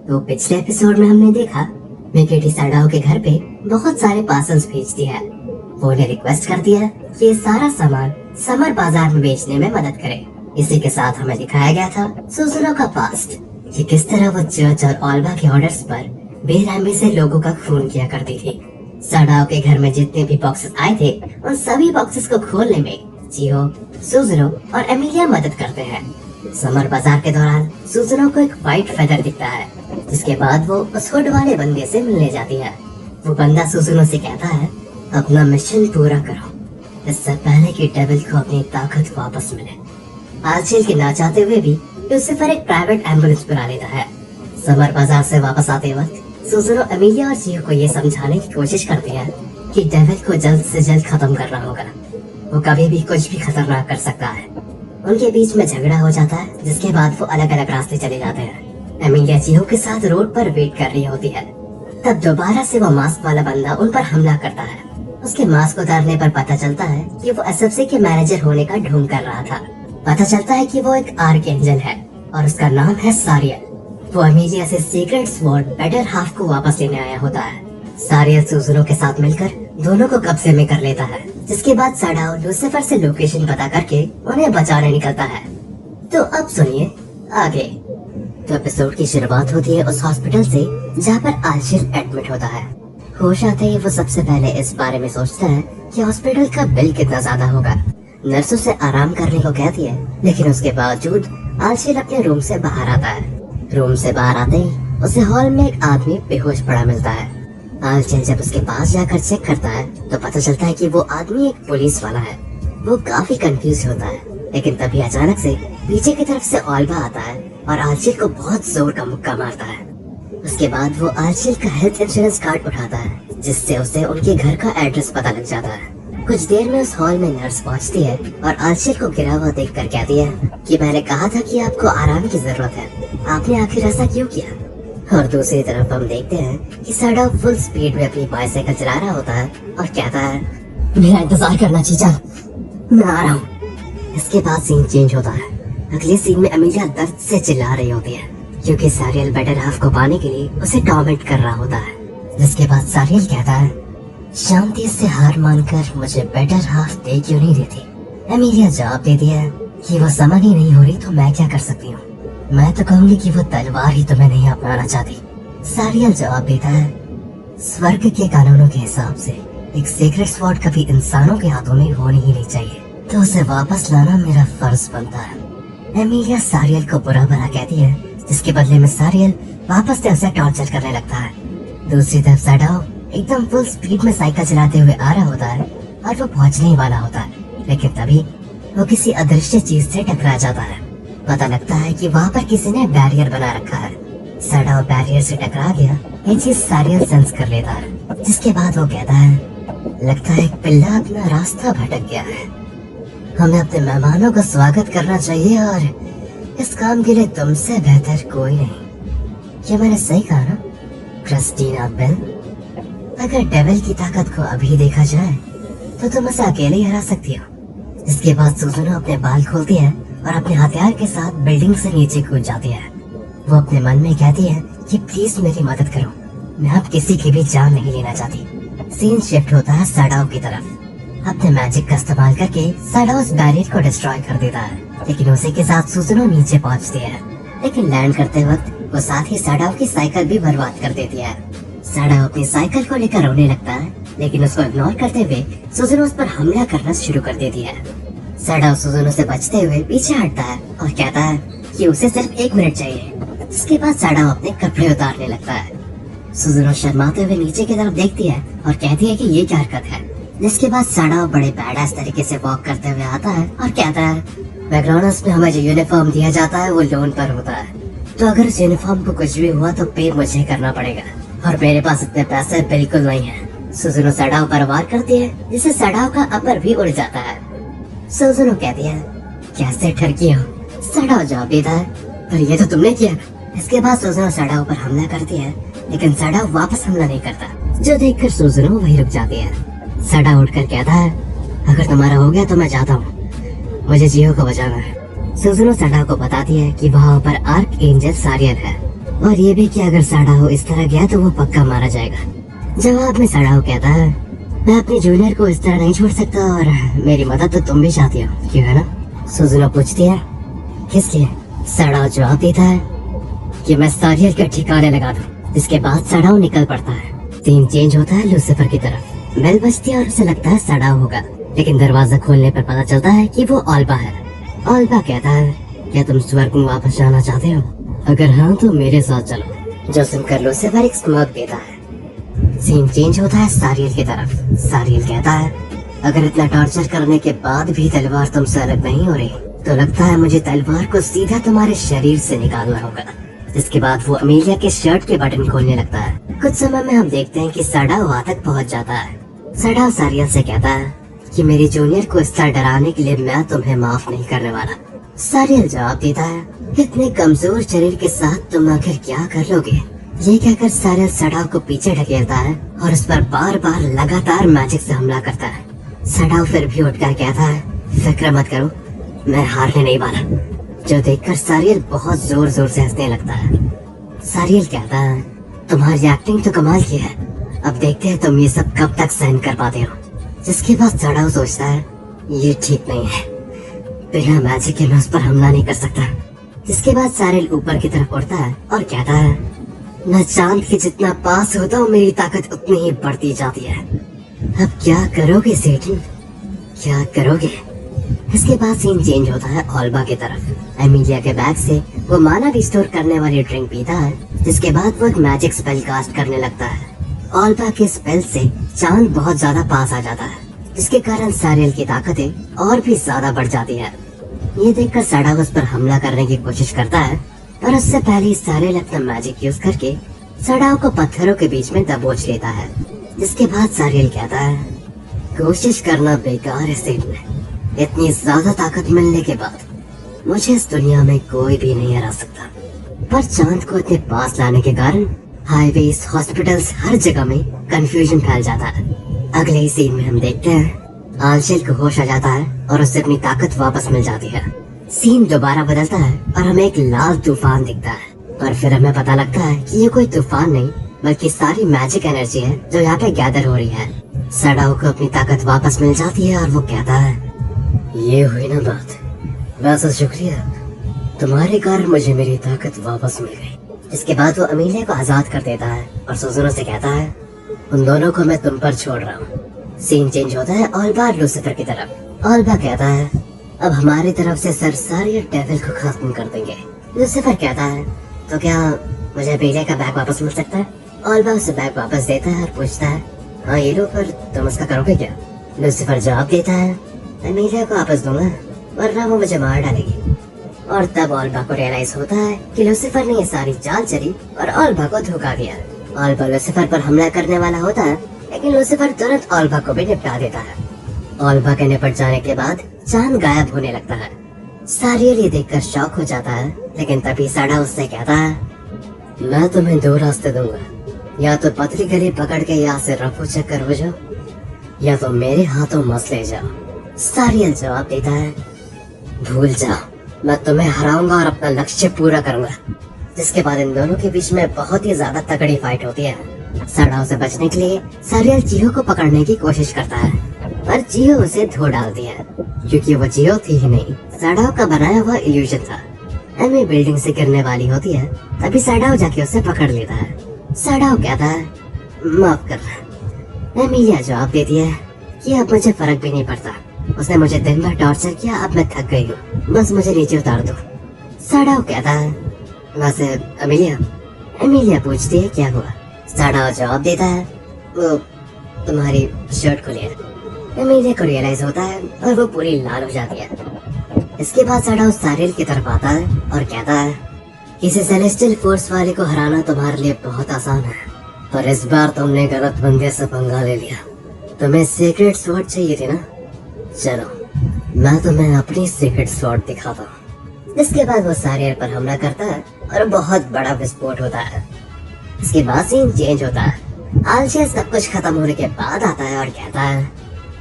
तो पिछले एपिसोड में हमने देखा मिकेटी साडाओ के घर पे बहुत सारे पार्सल्स भेजती है। वो उन्हें रिक्वेस्ट करती है कि ये सारा सामान समर बाजार में बेचने में मदद करे। इसी के साथ हमें दिखाया गया था सुजुनो का पास्ट, कि किस तरह वो चर्च और ऑल्बा के ऑर्डर्स पर बेरहमी से लोगों का खून किया करती थी। साडाओ के घर में जितने भी बॉक्सेस आए थे उन सभी बॉक्सेस को खोलने में चियो, सुजुनो और एमिलिया मदद करते हैं। समर बाजार के दौरान सुजुनो को एक व्हाइट फेदर दिखता है, जिसके बाद वो उस हुड वाले बंदे से मिलने जाती है। वो बंदा सुजुनो से कहता है अपना मिशन पूरा करो, इससे पहले कि डेविल को अपनी ताकत वापस मिले। आर्चेल के ना चाहते हुए भी लूसीफर एक प्राइवेट एम्बुलेंस बुला लेता है। समर बाजार से वापस आते वक्त सुजुनो एमिलिया और चियो को ये समझाने की कोशिश करती है कि डेविल को जल्द से जल्द खत्म करना होगा। वो कभी भी कुछ भी खतरनाक कर सकता है। उनके बीच में झगड़ा हो जाता है, जिसके बाद वो अलग अलग रास्ते चले जाते हैं। एमिलिया चियो के साथ रोड पर वेट कर रही होती है। तब दोबारा से वो मास्क वाला बंदा उन पर हमला करता है। उसके मास्क उतारने पर पता चलता है कि वो एसएफसी के मैनेजर होने का ढोंग कर रहा था। पता चलता है कि वो एक आर्क एंजल है और उसका नाम है सारियल। वो एमिलिया से सीक्रेट स्वॉर्ड बेटर हाफ को वापस लेने आया होता है। सारियल सुजुनो के साथ मिलकर दोनों को कब्जे में कर लेता है, जिसके बाद साडाओ लूसीफर से लोकेशन पता करके उन्हें बचाने निकलता है। तो अब सुनिए आगे। तो एपिसोड की शुरुआत होती है उस हॉस्पिटल से जहाँ पर आर्चेल एडमिट होता है। होश आते ही वो सबसे पहले इस बारे में सोचता है कि हॉस्पिटल का बिल कितना ज्यादा होगा। नर्सों से आराम करने को कहती है, लेकिन उसके बावजूद आर्चेल अपने रूम से बाहर आता है। रूम से बाहर आते ही उसे हॉल में एक आदमी बेहोश पड़ा मिलता है। आर्चेल जब उसके पास जाकर चेक करता है तो पता चलता है कि वो आदमी एक पुलिस वाला है। वो काफी कंफ्यूज होता है, लेकिन तभी अचानक से पीछे की तरफ से ऑल्बा आता है और आर्चेल को बहुत जोर का मुक्का मारता है। उसके बाद वो आर्चेल का हेल्थ इंश्योरेंस कार्ड उठाता है, जिससे उसे उनके घर का एड्रेस पता लग जाता है। कुछ देर में उस हॉल में नर्स पहुंचती है और आर्चेल को गिरा हुआ देखकर कहती है कि मैंने कहा था कि आपको आराम की जरूरत है, आपने आखिर ऐसा क्यों किया। और दूसरी तरफ हम देखते हैं कि साडाओ फुल स्पीड में अपनी बाइसाइकिल चला रहा होता है और कहता है मेरा इंतजार करना चीचा, मैं आ रहा हूँ। इसके बाद सीन चेंज होता है। अगले सीन में एमिलिया दर्द से चिल्ला रही होती है, क्योंकि सारियल बेटर हाफ को पाने के लिए उसे टॉर्मेंट कर रहा होता है। जिसके बाद सारियल कहता है शांति से हार मानकर मुझे बेटर हाफ दे क्यों नहीं देती। एमिलिया जवाब देती है कि वो समझ ही नहीं हो रही तो मैं क्या कर सकती हूँ। मैं तो कहूँगी कि वो तलवार ही तुम्हें नहीं अपनाना चाहती। सारियल जवाब देता है स्वर्ग के कानूनों के हिसाब से एक सीक्रेट स्वॉर्ड कभी इंसानों के हाथों में होनी ही नहीं चाहिए, तो उसे वापस लाना मेरा फर्ज बनता है। एमिलिया सारियल को बुरा भला कहती है, जिसके बदले में सारियल वापस से उसे टॉर्चर करने लगता है। दूसरी तरफ साडाओ एकदम फुल स्पीड में साइकिल चलाते हुए आ रहा होता है और वो पहुंचने ही वाला होता है, लेकिन तभी वो किसी अदृश्य चीज से टकरा जाता है। पता लगता है कि वहाँ पर किसी ने बैरियर बना रखा है। साडाओ बैरियर से टकरा गया ये चीज सारियल सेंस कर लेता है, जिसके बाद वो कहता है लगता है एक पिल्ला अपना रास्ता भटक गया है, हमें अपने मेहमानों का स्वागत करना चाहिए और इस काम के लिए तुमसे बेहतर कोई नहीं। क्या मैंने सही कहा ना क्रिस्टीना बेल? अगर डेविल की ताकत को अभी देखा जाए तो तुम उसे अकेले ही हरा सकती हो। इसके बाद सुजुनो अपने बाल खोलती है और अपने हथियार के साथ बिल्डिंग से नीचे कूद जाती है। वो अपने मन में कहती है कि प्लीज मेरी मदद करो, मैं अब किसी की भी जान नहीं लेना चाहती। सीन शिफ्ट होता है साडाओ की तरफ। अपने मैजिक का इस्तेमाल करके साडाओ उस बैरियर को डिस्ट्रॉय कर देता है, लेकिन उसी के साथ सुजुनो नीचे पहुंचती है। लेकिन लैंड करते वक्त वो साथ ही साडाओ की साइकिल भी बर्बाद कर देती है। साडाओ अपनी साइकिल को लेकर रोने लगता है, लेकिन उसको इग्नोर करते हुए सुजुनो उस पर हमला करना शुरू कर देती है। साडाओ सुजुनो से बचते हुए पीछे हटता है और कहता है कि उसे सिर्फ 1 मिनट चाहिए। इसके बाद साडाओ अपने कपड़े उतारने लगता है। सुजुनो शर्माते हुए नीचे की तरफ देखती है और कहती है कि ये क्या हरकत है। जिसके बाद साडाओ बड़े बैडास तरीके से वॉक करते हुए आता है और कहता है मैकडॉनल्ड्स में हमें जो यूनिफॉर्म दिया जाता है वो लोन पर होता है, तो अगर उस यूनिफॉर्म को कुछ भी हुआ तो पे मुझे करना पड़ेगा और मेरे पास इतने पैसे बिल्कुल नहीं है। सुजुनो साडाओ पर वार करती है, जिससे साडाओ का अपर भी उड़ जाता है। सुजुनो कहती है कैसे ठरकी हो। साडाओ जवाब देता है पर ये तो तुमने किया। इसके बाद सुजुनो साडाओ पर हमला करती है, लेकिन साडाओ वापस हमला नहीं करता, जो देखकर सुजुनो वहीं रुक जाती है। साडाओ उठकर कहता है अगर तुम्हारा हो गया तो मैं जाता हूँ, मुझे जियो को बचाना है। सुजुनो साडाओ को बताती है कि वहाँ पर आर्क एंजल सारियल है। और ये भी कि अगर साड़ाओ इस तरह गया तो वो पक्का मारा जाएगा। जवाब में साड़ाओ कहता है, मैं अपने जूनियर को इस तरह नहीं छोड़ सकता और मेरी मदद तो तुम भी चाहती हो, क्यों है ना? सुजुनो पूछती है, किस लिए? साड़ाओ जवाब देता है कि मैं सारियल के ठिकाने लगा दूं। इसके बाद साड़ाओ निकल पड़ता है। सीन चेंज होता है लूसीफर की तरफ। बेल बजती है और उसे लगता है साड़ाओ होगा, लेकिन दरवाजा खोलने पर पता चलता है कि वो ऑल्बा है। ऑल्बा कहता है, क्या तुम स्वर्ग में वापस जाना चाहते हो? अगर हाँ तो मेरे साथ चलो। जो सुनकर लूसीफर एक स्मर्क देता है। सीन चेंज होता है सारियल की तरफ। सारियल कहता है, अगर इतना टॉर्चर करने के बाद भी तलवार तुमसे अलग नहीं हो रही तो लगता है मुझे तलवार को सीधा तुम्हारे शरीर से निकालना होगा। इसके बाद वो अमीलिया के शर्ट के बटन खोलने लगता है। कुछ समय में हम देखते हैं कि साड़ाओ वहाँ तक पहुँच जाता है। साड़ाओ सारियल से कहता है कि मेरे जूनियर को इस तरह डराने के लिए मैं तुम्हें माफ नहीं करने वाला। सारियल जवाब देता है, इतने कमजोर शरीर के साथ तुम आखिर क्या कर लोगे? ये कहकर सारियल साड़ाओ को पीछे ढकेलता है और उस पर बार बार लगातार मैजिक से हमला करता है। साड़ाओ फिर भी उठकर कहता है, फिक्र मत करो, मैं हारने नहीं वाला। जो देखकर सारियल बहुत जोर जोर से हंसने लगता है। सारियल कहता है, तुम्हारी एक्टिंग तो कमाल की है, अब देखते हैं तुम ये सब कब तक सहन कर पाते हो। जिसके बाद साड़ाओ सोचता है, ये ठीक नहीं है, बिना मैजिक के मैं उस पर हमला नहीं कर सकता। जिसके बाद सारियल ऊपर की तरफ उड़ता है और कहता है, मैं चांद के जितना पास होता हूँ मेरी ताकत उतनी ही बढ़ती जाती है। अब क्या करोगे सेठन, क्या करोगे? इसके बाद सीन चेंज होता है ऑल्बा की तरफ। एमिलिया के बैग से वो माना रिस्टोर करने वाली ड्रिंक पीता है। जिसके बाद वो एक मैजिक स्पेल कास्ट करने लगता है। ऑल्बा के स्पेल से चांद बहुत ज्यादा पास आ जाता है, जिसके कारण सारियल की ताकतें और भी ज्यादा बढ़ जाती है। ये देखकर साड़ाओ उस पर हमला करने की कोशिश करता है, पर उससे पहले सारियल अपना मैजिक यूज करके साड़ाओ को पत्थरों के बीच में दबोच लेता है। जिसके बाद सारियल कहता है, कोशिश करना बेकार है सेठ। इतनी ज्यादा ताकत मिलने के बाद मुझे इस दुनिया में कोई भी नहीं हरा सकता। पर चांद को इतने पास लाने के कारण हाईवेज, हॉस्पिटल्स, हर जगह में कंफ्यूजन फैल जाता है। अगले ही सीन में हम देखते हैं आंचल को होश आ जाता है और उससे अपनी ताकत वापस मिल जाती है। सीन दोबारा बदलता है और हमें एक लाल तूफान दिखता है। और फिर हमें पता लगता है कि ये कोई तूफान नहीं बल्कि सारी मैजिक एनर्जी है जो यहाँ पे गैदर हो रही है। साड़ाओ को अपनी ताकत वापस मिल जाती है और वो कहता है, ये हुई ना बात, वैसा शुक्रिया, तुम्हारे कारण मुझे मेरी ताकत वापस मिल गई। इसके बाद वो अमीलिया को आजाद कर देता है और सुजुनो से कहता है, उन दोनों को मैं तुम पर छोड़ रहा हूँ। सीन चेंज होता है ऑल्बा और लूसीफर की तरफ। ऑल्बा कहता है, अब हमारी तरफ से सर सारे डेविल को खत्म कर देंगे। लूसीफर कहता है, तो क्या मुझे अमीलिया का बैग वापस मिल सकता है? ऑल्बा उसे बैग वापस देता है और पूछता है, हाँ ये लो, पर तुम उसका करोगे क्या? लूसीफर जवाब देता है, अमीलिया को वापस दूंगा वरना वो मुझे मार डालेगी। और तब ऑल्बा को रियलाइज होता है कि लूसीफर ने ये सारी चाल चली और ऑल्बा को धोखा दिया। ऑल्बा लूसीफर पर हमला करने वाला होता है, लेकिन लूसीफर तुरंत ऑल्बा को भी निपटा देता है। ऑल्बा के निपट जाने के बाद चांद गायब होने लगता है। सारियल ये देखकर शॉक हो जाता है, लेकिन तभी साड़ा उससे कहता है, मैं तुम्हें दो रास्ते दूंगा, या तो पतली गली पकड़ के यहाँ से रफू चक्कर हो जाओ, या तो मेरे हाथों मस ले जाओ। सारियल जवाब देता है, भूल जाओ, मैं तुम्हें हराऊंगा और अपना लक्ष्य पूरा करूंगा। जिसके बाद इन दोनों के बीच में बहुत ही ज्यादा तगड़ी फाइट होती है। साड़ाओ से बचने के लिए सारियल चिहो को पकड़ने की कोशिश करता है, पर चिहो उसे धो डालती है, क्योंकि वो चिहो थी ही नहीं, साड़ाओ का बनाया हुआ इल्यूजन था। एमी बिल्डिंग से गिरने वाली होती है, तभी साड़ाओ जाके उसे पकड़ लेता है। साड़ाओ कहता है, माफ करना। एमिलिया जवाब देती है कि अब मुझे फर्क भी नहीं पड़ता, उसने मुझे दिन भर टॉर्चर किया, अब मैं थक गई हूँ, बस मुझे नीचे उतार दो। साड़ाओ कहता है, वैसे एमिलिया पूछती है क्या हुआ? साड़ाओ जवाब देता है, वो तुम्हारी शर्ट खुली है। एमिलिया को रियलाइज होता है और वो पूरी लाल हो जाती है। इसके बाद साड़ाओ सारियल की तरफ आता है और कहता है, किसी सेलेस्टियल फोर्स वाले को हराना तुम्हारे लिए बहुत आसान है, पर इस बार तुमने गलत बंदे से पंगा ले लिया। तुम्हें सीक्रेट स्वॉर्ड चाहिए थी ना? चलो मैं तुम्हें अपनी सीक्रेट स्वॉर्ड दिखाता हूँ। इसके बाद वो सारियल पर हमला करता है और बहुत बड़ा विस्फोट होता है। इसके बाद सीन चेंज होता है। आलशिया सब कुछ खत्म होने के बाद आता है और कहता है,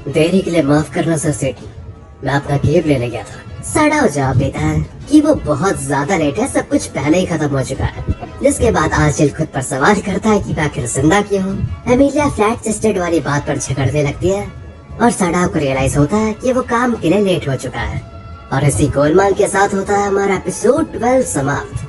देरी के लिए माफ करना सर सेठ, मैं अपना केब लेने गया था। साड़ाओ जवाब देता है कि वो बहुत ज्यादा लेट है, सब कुछ पहले ही खत्म हो चुका है। जिसके बाद आजिल खुद पर सवाल करता है कि आखिर जिंदा क्यों हूँ। एमिलिया फ्लैट चेस्टेड वाली बात पर झगड़ने लगती है और सड़ाव को रियलाइज होता है कि वो काम के लिए लेट हो चुका है। और इसी गोलमाल के साथ होता है हमारा एपिसोड 12 समाप्त।